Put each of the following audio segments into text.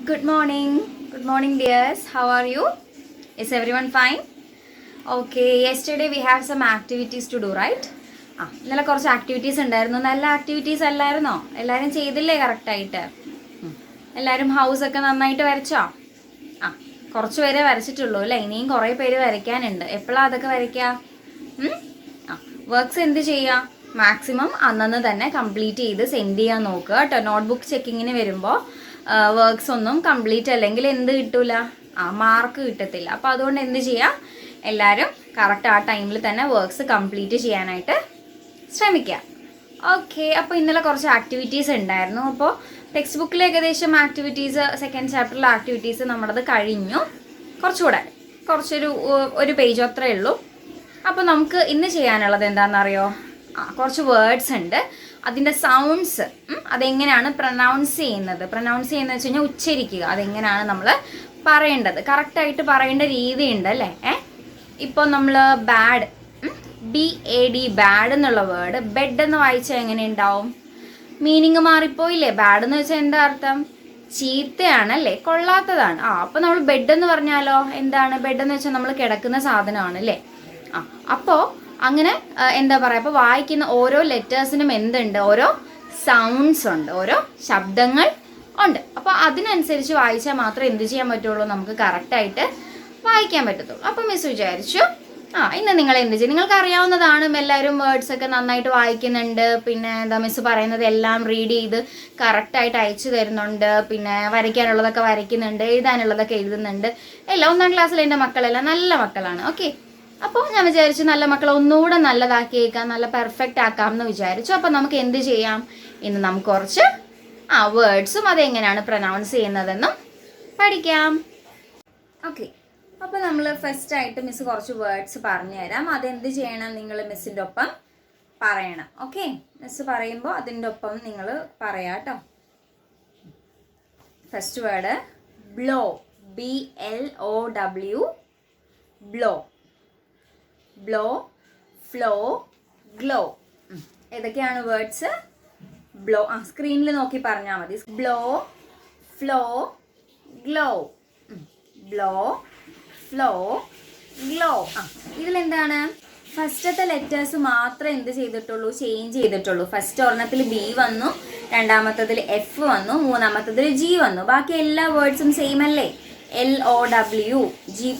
Good morning. Good morning, dears. How are you? Is everyone fine? Okay. Yesterday we have some activities to do, right? ഇന്നലെ കുറച്ച് activities ഉണ്ടായിരുന്നു. നല്ല activities അല്ലായിരുന്നോ? എല്ലാവരും ചെയ്തില്ലേ കറക്റ്റായിട്ട്? എല്ലാവരും ഹൗസൊക്കെ നന്നായിട്ട് വരച്ചോ? കുറച്ച് പേരെ വരച്ചിട്ടുള്ളൂ അല്ലേ? ഇനിയും കുറേ പേര് വരയ്ക്കാനുണ്ട്. എപ്പോഴാണ് അതൊക്കെ വരയ്ക്കുക? വർക്ക്സ് എന്ത് ചെയ്യുക? മാക്സിമം അന്നന്ന് തന്നെ കംപ്ലീറ്റ് ചെയ്ത് സെൻഡ് ചെയ്യാൻ നോക്കുക കേട്ടോ. നോട്ട്ബുക്ക് ചെക്കിങ്ങിന് വരുമ്പോൾ വർക്ക്സ് ഒന്നും കംപ്ലീറ്റ് അല്ലെങ്കിൽ എന്ത് കിട്ടൂല, മാർക്ക് കിട്ടത്തില്ല. അപ്പോൾ അതുകൊണ്ട് എന്ത് ചെയ്യുക, എല്ലാവരും കറക്റ്റ് ആ ടൈമിൽ തന്നെ വർക്ക്സ് കംപ്ലീറ്റ് ചെയ്യാനായിട്ട് ശ്രമിക്കുക. ഓക്കെ. അപ്പോൾ ഇന്നലെ കുറച്ച് ആക്ടിവിറ്റീസ് ഉണ്ടായിരുന്നു. അപ്പോൾ ടെക്സ്റ്റ് ബുക്കിൽ ഏകദേശം ആക്ടിവിറ്റീസ്, സെക്കൻഡ് ചാപ്റ്ററിലെ ആക്ടിവിറ്റീസ് നമ്മളത് കഴിഞ്ഞു. കുറച്ചൊരു പേജ് അത്രയേ ഉള്ളൂ. അപ്പോൾ നമുക്ക് ഇന്ന് ചെയ്യാനുള്ളത് എന്താണെന്നറിയോ? കുറച്ച് വേർഡ്സ് ഉണ്ട്, അതിൻ്റെ സൗണ്ട്സ് അതെങ്ങനെയാണ് പ്രൊനൗൺസ് ചെയ്യുന്നത് വെച്ച് കഴിഞ്ഞാൽ ഉച്ചരിക്കുക, അതെങ്ങനെയാണ് നമ്മൾ പറയേണ്ടത്, കറക്റ്റായിട്ട് പറയേണ്ട രീതിയുണ്ട് അല്ലേ? ഇപ്പോൾ നമ്മൾ ബാഡ്, BAD, ബാഡ് എന്നുള്ള വേർഡ് ബെഡ് എന്ന് വായിച്ചാൽ എങ്ങനെ ഉണ്ടാവും? മീനിങ് മാറിപ്പോയില്ലേ? ബാഡ് എന്ന് വെച്ചാൽ എന്താ അർത്ഥം? ചീത്തയാണല്ലേ, കൊള്ളാത്തതാണ്. അപ്പോൾ നമ്മൾ ബെഡ് എന്ന് പറഞ്ഞാലോ എന്താണ്? ബെഡ് എന്ന് വെച്ചാൽ നമ്മൾ കിടക്കുന്ന സാധനമാണ് അല്ലേ? അപ്പോൾ അങ്ങനെ എന്താ പറയുക, അപ്പോൾ വായിക്കുന്ന ഓരോ ലെറ്റേഴ്സിനും എന്തുണ്ട്? ഓരോ സൗണ്ട്സ് ഉണ്ട്, ഓരോ ശബ്ദങ്ങൾ ഉണ്ട്. അപ്പോൾ അതിനനുസരിച്ച് വായിച്ചാൽ മാത്രമേ എന്ത് ചെയ്യാൻ പറ്റുള്ളൂ, നമുക്ക് കറക്റ്റായിട്ട് വായിക്കാൻ പറ്റത്തുള്ളൂ. അപ്പോൾ മിസ് വിചാരിച്ചു ഇന്ന് നിങ്ങൾ എന്ത് ചെയ്യും? നിങ്ങൾക്ക് അറിയാവുന്നതാണ്, എല്ലാവരും വേർഡ്സൊക്കെ നന്നായിട്ട് വായിക്കുന്നുണ്ട്. പിന്നെ എന്താ മിസ് പറയുന്നത് എല്ലാം റീഡ് ചെയ്ത് കറക്റ്റായിട്ട് അയച്ചു തരുന്നുണ്ട്. പിന്നെ വരയ്ക്കാനുള്ളതൊക്കെ വരയ്ക്കുന്നുണ്ട്, എഴുതാനുള്ളതൊക്കെ എഴുതുന്നുണ്ട്. എല്ലാം 1ാം ക്ലാസ്സിൽ എൻ്റെ മക്കളെല്ലാം നല്ല മക്കളാണ്. ഓക്കെ. അപ്പോൾ ഞാൻ വിചാരിച്ചു നല്ല മക്കളെ ഒന്നുകൂടെ നല്ലതാക്കിയേക്കാം, നല്ല പെർഫെക്റ്റ് ആക്കാം എന്ന് വിചാരിച്ചു. അപ്പോൾ നമുക്ക് എന്ത് ചെയ്യാം, ഇന്ന് നമുക്ക് കുറച്ച് വേർഡ്സും അതെങ്ങനെയാണ് പ്രൊനൗൺസ് ചെയ്യുന്നതെന്നും പഠിക്കാം. ഓക്കെ. അപ്പോൾ നമ്മൾ ഫസ്റ്റായിട്ട് മിസ് കുറച്ച് വേർഡ്സ് പറഞ്ഞു തരാം. അതെന്ത് ചെയ്യണം, നിങ്ങൾ മിസ്സിൻ്റെ ഒപ്പം പറയണം. ഓക്കെ. മിസ് പറയുമ്പോൾ അതിൻ്റെ ഒപ്പം നിങ്ങൾ പറയാം കേട്ടോ. First word blow, BLOW, blow. Blow, flow, glow. ഏതൊക്കെയാണ് വേർഡ്സ്? ബ്ലോ, സ്ക്രീനിൽ നോക്കി പറഞ്ഞാൽ മതി. Blow, flow, glow. Blow, flow, glow. ഇതിലെന്താണ്? ഫസ്റ്റത്തെ ലെറ്റേഴ്സ് മാത്രമേ എന്ത് ചെയ്തിട്ടുള്ളൂ, ചേഞ്ച് ചെയ്തിട്ടുള്ളൂ. ഫസ്റ്റ് ഒരെണ്ണത്തിൽ B വന്നു, രണ്ടാമത്തതിൽ F വന്നു, മൂന്നാമത്തതിൽ G വന്നു. ബാക്കി എല്ലാ വേർഡ്സും സെയിം അല്ലേ? LOW,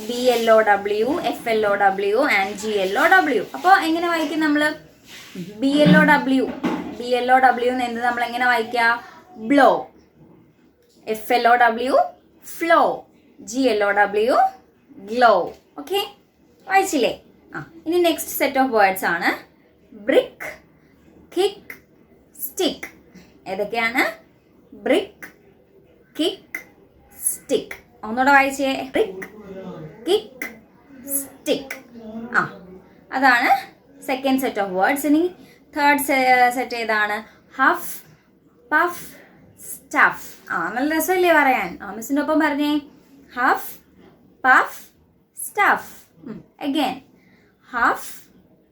BLOW, FLOW and GLOW. അപ്പോൾ എങ്ങനെ വായിക്കും നമ്മൾ? BLOW എന്ന് എന്ത് നമ്മൾ എങ്ങനെ വായിക്കുക? Blow. FLOW, flow. GLOW, glow. Okay, വായിച്ചില്ലേ? ഇനി നെക്സ്റ്റ് സെറ്റ് ഓഫ് വേർഡ്സ് ആണ് ബ്രിക്ക്, കിക്ക്, സ്റ്റിക്ക്. ഏതൊക്കെയാണ്? Brick, kick, stick. ഒന്നുകൂടെ വായിച്ചേ. Brick, kick, stick. അതാണ് സെക്കൻഡ് സെറ്റ് ഓഫ് വേർഡ്സ്. ഇനി തേർഡ് സെറ്റ് ഏതാണ്? Huff, puff, stuff. നല്ല രസമല്ലേ പറയാൻ? മിസ്സിൻ്റെ ഒപ്പം പറഞ്ഞേ. Huff, puff, stuff. Again huff,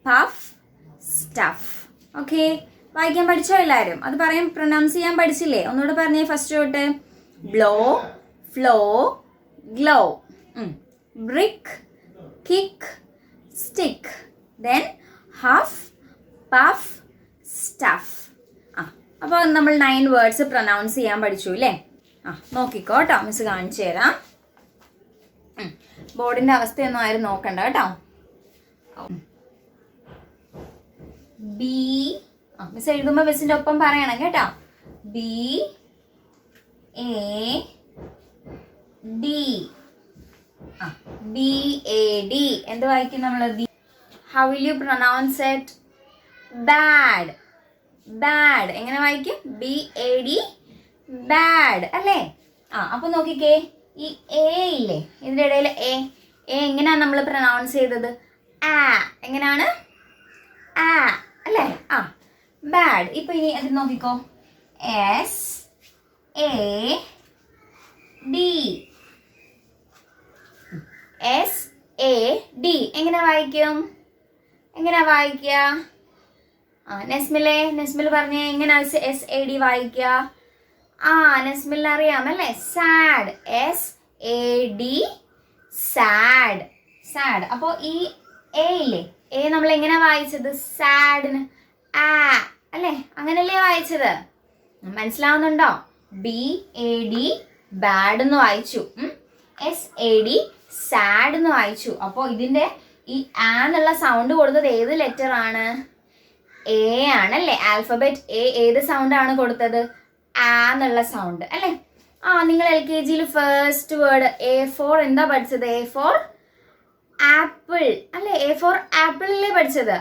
puff, stuff. Okay, വായിക്കാൻ പഠിച്ചോ എല്ലാവരും? അത് പറയാൻ പ്രൊനൗൺസ് ചെയ്യാൻ പഠിച്ചില്ലേ? ഒന്നുകൂടെ പറഞ്ഞേ ഫസ്റ്റ് തൊട്ട്. Blow, flow, glow. Brick, kick, stick. Then Huff, puff, stuff. അപ്പോൾ നമ്മൾ 9 വേർഡ്സ് പ്രൊനൗൺസ് ചെയ്യാൻ പഠിച്ചു അല്ലേ? നോക്കിക്കോ കേട്ടോ, മിസ് കാണിച്ചു തരാം. ബോർഡിൻ്റെ അവസ്ഥയൊന്നും ആരും നോക്കണ്ട കേട്ടോ. ബി, മിസ് എഴുതുമ്പോൾ മിസ്സിൻ്റെ ഒപ്പം പറയണം കേട്ടോ. BAD, BAD. എന്ത് വായിക്കും നമ്മൾ? How will you pronounce it? Bad. Bad എങ്ങനെ വായിക്കും? BAD, ബാഡ് അല്ലേ? അപ്പോൾ നോക്കിക്കേ, ഈ A ഇല്ലേ, ഇതിൻ്റെ ഇടയിൽ എ എങ്ങനെയാണ് നമ്മൾ പ്രൊനൗൺസ് ചെയ്തത്? എങ്ങനെയാണ്? അല്ലേ? ബാഡ്. ഇപ്പൊ ഇനി അത് നോക്കിക്കോ. SAD എങ്ങനെ വായിക്കും? എങ്ങനെ വായിക്കുക? നെസ്മിൽ പറഞ്ഞേ, എങ്ങനെ SAD വായിക്കുക? നസ്മിൽ അറിയാം അല്ലേ? Sad, SAD, sad, sad. അപ്പോൾ ഈ എ ഇല്ലേ, എ നമ്മൾ എങ്ങനെ വായിച്ചത്? സാഡിന് അല്ലേ, അങ്ങനല്ലേ വായിച്ചത്? മനസ്സിലാവുന്നുണ്ടോ? BAD ബാഡ് എന്ന് വായിച്ചു, SAD സാഡ് എന്ന് വായിച്ചു. അപ്പോൾ ഇതിൻ്റെ ഈ എന്നുള്ള സൗണ്ട് കൊടുത്തത് ഏത് ലെറ്റർ ആണ്? എ ആണല്ലേ. ആൽഫബറ്റ് എ ഏത് സൗണ്ട് ആണ് കൊടുത്തത്? എന്നുള്ള സൗണ്ട് അല്ലേ? നിങ്ങൾ LKG ഫസ്റ്റ് വേർഡ് A4 എന്താ പഠിച്ചത്? A4 ആപ്പിൾ അല്ലേ? A4 ആപ്പിളിലെ പഠിച്ചത്.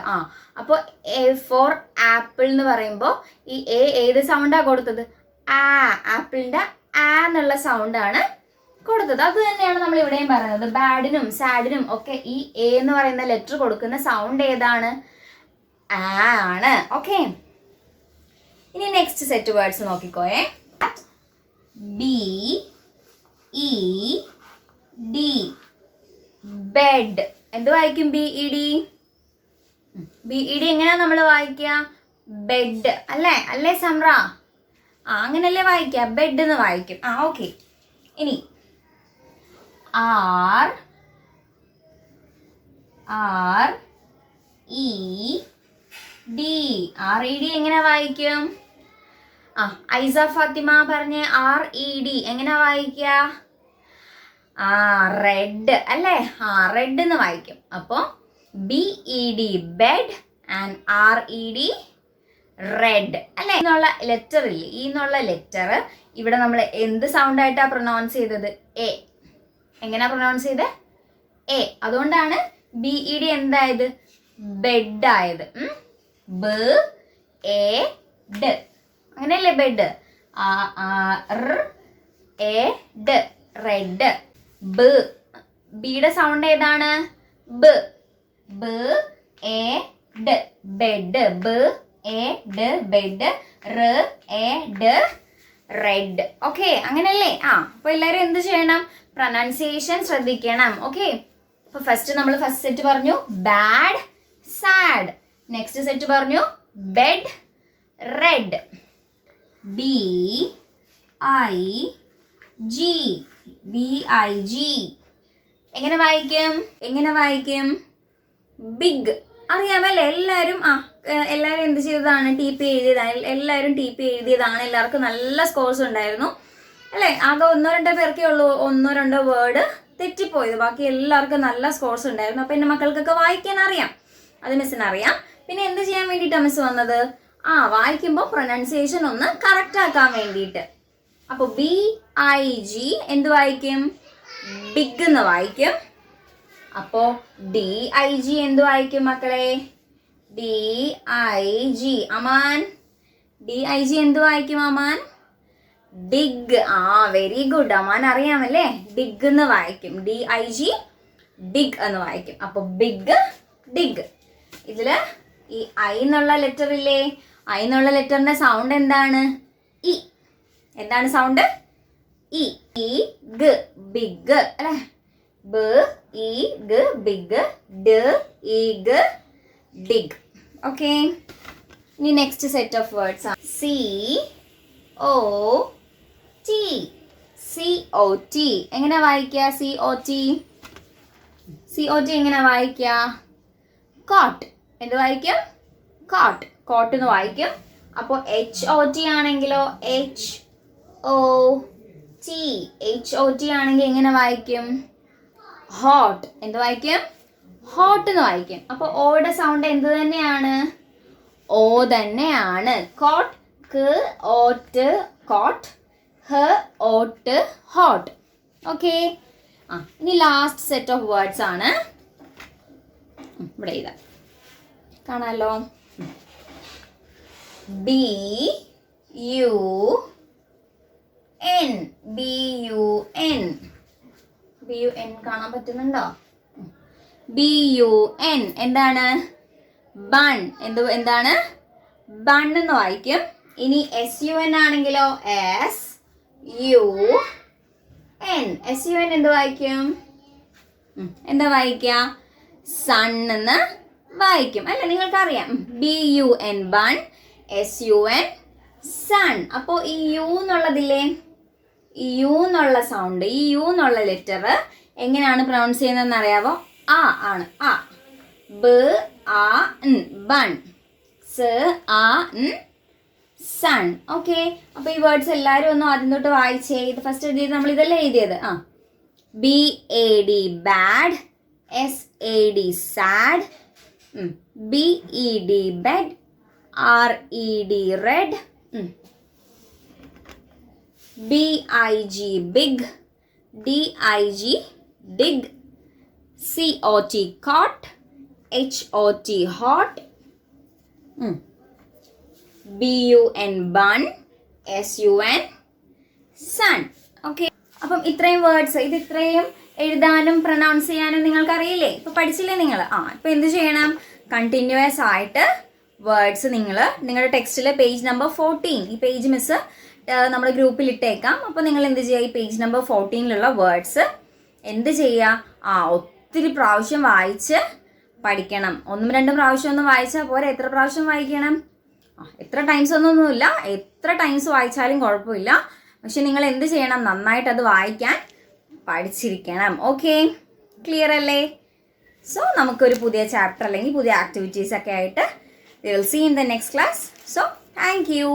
അപ്പോൾ A4 ആപ്പിൾ എന്ന് പറയുമ്പോൾ ഈ എ ഏത് സൗണ്ടാണ് കൊടുത്തത്? ആപ്പിളിൻ്റെ എന്നുള്ള സൗണ്ടാണ് കൊടുത്തത്. അത് തന്നെയാണ് നമ്മൾ ഇവിടെയും പറയുന്നത്. ബാഡിനും സാഡിനും ഒക്കെ ഈ എ എന്ന് പറയുന്ന ലെറ്റർ കൊടുക്കുന്ന സൗണ്ട് ഏതാണ്? ആണ്. ഓക്കെ, ഇനി നെക്സ്റ്റ് സെറ്റ് വേർഡ്സ് നോക്കിക്കോയേ. BED bed. എന്ത് വായിക്കും? BED എങ്ങനെയാ നമ്മൾ വായിക്കുക? ബെഡ് അല്ലേ? അല്ലേ സംറ? അങ്ങനല്ലേ വായിക്കുക? ബെഡ് എന്ന് വായിക്കും. ഓക്കെ, ഇനി RED എങ്ങനെ വായിക്കും? ഐസ ഫാത്തിമ പറഞ്ഞേ, RED എങ്ങനെ വായിക്കുക? റെഡ് അല്ലേ? റെഡ് എന്ന് വായിക്കും. അപ്പോൾ BED bed and RED red അല്ലേ? എന്നുള്ള ലെറ്റർ ഇല്ലേ, ഈ എന്നുള്ള ലെറ്റർ ഇവിടെ നമ്മൾ എന്ത് സൗണ്ട് ആയിട്ടാണ് പ്രൊനൗൺസ് ചെയ്തത്? എ. എങ്ങനെയാ പ്രൊനൗൺസ് ചെയ്ത്? എ. അതുകൊണ്ടാണ് BED എന്തായത്? ബെഡ് ആയത്. BED അങ്ങനെയല്ലേ? ബെഡ്. RED red. ബിയുടെ സൗണ്ട് ഏതാണ്? BED bed. BED bed. RED red. Okay, അങ്ങനല്ലേ? അപ്പോൾ എല്ലാവരും എന്ത് ചെയ്യണം? പ്രൊനൗൺസിയേഷൻ ശ്രദ്ധിക്കണം. ഓക്കെ, അപ്പോൾ ഫസ്റ്റ് സെറ്റ് പറഞ്ഞു ബാഡ്, സാഡ്. നെക്സ്റ്റ് സെറ്റ് പറഞ്ഞു ബെഡ്, റെഡ്. BIG എങ്ങനെ വായിക്കും? ബിഗ്. അറിയാമല്ലേ? എല്ലാവരും എന്ത് ചെയ്തതാണ്? TP എഴുതിയതാണ്. എല്ലാവരും TP എഴുതിയതാണ്. എല്ലാവർക്കും നല്ല സ്കോർസ് ഉണ്ടായിരുന്നു അല്ലേ? ആകെ 1-2 പേർക്കേ ഉള്ളൂ 1-2 വേർഡ് തെറ്റിപ്പോയത്. ബാക്കി എല്ലാവർക്കും നല്ല സ്കോർസ് ഉണ്ടായിരുന്നു. അപ്പോൾ എൻ്റെ മക്കൾക്കൊക്കെ വായിക്കാൻ അറിയാം, അത് മിസ്സിന് അറിയാം. പിന്നെ എന്ത് ചെയ്യാൻ വേണ്ടിയിട്ടാണ് മിസ് വന്നത്? വായിക്കുമ്പോൾ പ്രൊനൗൺസിയേഷൻ ഒന്ന് കറക്റ്റ് ആക്കാൻ വേണ്ടിയിട്ട്. അപ്പോൾ BIG എന്ത് വായിക്കും? ബിഗ് എന്ന് വായിക്കും. അപ്പോൾ DIG എന്ത് വായിക്കും മക്കളെ? DIG. അമാൻ, DIG എന്ത് വായിക്കും Aman? Dig. Very good. Aman അറിയാമല്ലേ? ഡിഗ് എന്ന് വായിക്കും. DIG ഡിഗ് എന്ന് വായിക്കും. അപ്പോൾ ബിഗ്, ഡിഗ്. ഇതില് ഈ I എന്നുള്ള ലെറ്റർ ഇല്ലേ, I എന്നുള്ള ലെറ്ററിന്റെ സൗണ്ട് എന്താണ്? ഇ. എന്താണ് സൗണ്ട്? ഇ. ബിഗ് അല്ലേ? BEG big. DEG dig. Okay, ഇനി നെക്സ്റ്റ് സെറ്റ് ഓഫ് വേർഡ്സ് ആണ് COT. എങ്ങനെ വായിക്കുക? COT എങ്ങനെ വായിക്കുക? കോട്ട്. എന്ത് വായിക്കും? കോട്ട് എന്ന് വായിക്കും. അപ്പോൾ HOT ആണെങ്കിലോ? HOT ആണെങ്കിൽ എങ്ങനെ വായിക്കും? ഹോട്ട്. എന്ത് വായിക്കും? ഹോട്ട് എന്ന് വായിക്കും. അപ്പോൾ ഓയുടെ സൗണ്ട് എന്ത് തന്നെയാണ്? ഓ തന്നെയാണ്. Cot, cot, hot. ഓക്കെ, ഇനി ലാസ്റ്റ് സെറ്റ് ഓഫ് വേർഡ്സ് ആണ്. ഇവിടെ ഇതാ കാണാമല്ലോ. BUN കാണാൻ പറ്റുന്നുണ്ടോ? BUN എന്താണ്? ബൺ. എന്താണ്? ബൺ എന്ന് വായിക്കും. ഇനി SUN ആണെങ്കിലോ? SUN എന്ത് വായിക്കും? എന്താ വായിക്കുക? സൺ എന്ന് വായിക്കും അല്ലേ? നിങ്ങൾക്കറിയാം. BUN bun, SUN sun. അപ്പോൾ ഈ യു എന്നുള്ളതില്ലേ, ഈ യു എന്നുള്ള സൗണ്ട്, ഈ യു എന്നുള്ള ലെറ്റർ എങ്ങനെയാണ് പ്രൊനൗൺസ് ചെയ്യുന്നതെന്ന് അറിയാവോ? ആ ആണ്. ആ. ബ ആ ബൺ. സ ആ സൺ. ഓക്കെ. അപ്പോൾ ഈ വേർഡ്സ് എല്ലാവരും ഒന്ന് ആദ്യം തൊട്ട് വായിച്ചേ. ഇത് ഫസ്റ്റ് എഴുതിയത് നമ്മൾ ഇതല്ലേ എഴുതിയത്. ആ. BAD bad, SAD sad, BED bed, RED red, BIG big, DIG dig, COT cot, HOT hot, BUN bun, SUN sun. Okay. അപ്പം ഇത്രയും വേർഡ്സ്, ഇത് ഇത്രയും എഴുതാനും പ്രൊനൗൺസ് ചെയ്യാനും നിങ്ങൾക്ക് അറിയില്ലേ? ഇപ്പം പഠിച്ചില്ലേ നിങ്ങൾ? ഇപ്പം എന്ത് ചെയ്യണം? കണ്ടിന്യൂസ് ആയിട്ട് വേർഡ്സ് നിങ്ങൾ നിങ്ങളുടെ ടെക്സ്റ്റിൽ പേജ് നമ്പർ 14, ഈ പേജ് മിസ് നമ്മുടെ ഗ്രൂപ്പിൽ ഇട്ടേക്കാം. അപ്പോൾ നിങ്ങൾ എന്ത് ചെയ്യുക? ഈ പേജ് നമ്പർ 14 വേർഡ്സ് എന്ത് ചെയ്യുക? ഒത്തിരി പ്രാവശ്യം വായിച്ച് പഠിക്കണം. 1-2 പ്രാവശ്യം ഒന്നും വായിച്ചാൽ പോരെ, എത്ര പ്രാവശ്യം വായിക്കണം? എത്ര ടൈംസ് ഒന്നൊന്നുമില്ല, എത്ര ടൈംസ് വായിച്ചാലും കുഴപ്പമില്ല. പക്ഷെ നിങ്ങൾ എന്ത് ചെയ്യണം? നന്നായിട്ട് അത് വായിക്കാൻ പഠിച്ചിരിക്കണം. ഓക്കെ, ക്ലിയർ അല്ലേ? സോ നമുക്കൊരു പുതിയ ചാപ്റ്റർ അല്ലെങ്കിൽ പുതിയ ആക്ടിവിറ്റീസ് ഒക്കെ ആയിട്ട് we will see in the next class. So thank you.